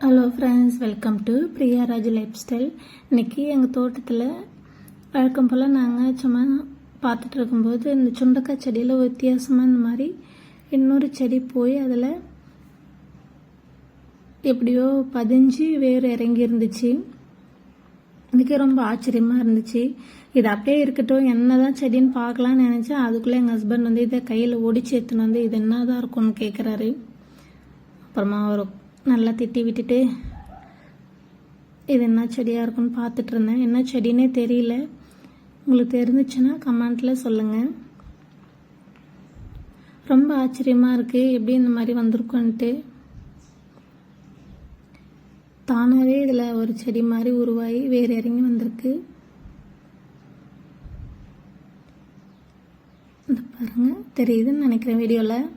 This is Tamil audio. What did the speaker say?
Hello friends, welcome to Priya Raj life style. இன்றைக்கி எங்கள் தோட்டத்தில் வழக்கம் போல் நாங்கள் சும்மா பார்த்துட்டு இருக்கும்போது இந்த சுண்டக்காய் செடியில் வித்தியாசமாக இந்த மாதிரி இன்னொரு செடி போய் அதில் எப்படியோ பதிஞ்சு வேறு இறங்கி இருந்துச்சு. எனக்கு ரொம்ப ஆச்சரியமாக இருந்துச்சு. இது அப்படியே இருக்கட்டும், என்ன தான் செடின்னு பார்க்கலான்னு நினச்சேன். அதுக்குள்ளே எங்கள் ஹஸ்பண்ட் வந்து இதை கையில் ஒடிச்சு எடுத்துன்னு வந்து இது என்ன தான் இருக்கும்னு கேட்குறாரு. அப்புறமா அவர் நல்லா திட்டி விட்டுட்டு இது என்ன செடியாக இருக்குன்னு பார்த்துட்டு இருந்தேன். என்ன செடின்னே தெரியல. உங்களுக்கு தெரிஞ்சிச்சுன்னா கமெண்ட்டில் சொல்லுங்கள். ரொம்ப ஆச்சரியமாக இருக்குது எப்படி இந்த மாதிரி வந்திருக்குன்ட்டு. தானாகவே இதில் ஒரு செடி மாதிரி உருவாகி வேறு இறங்கி வந்திருக்கு. இந்த பாருங்கள், தெரியுதுன்னு நினைக்கிறேன் வீடியோவில்.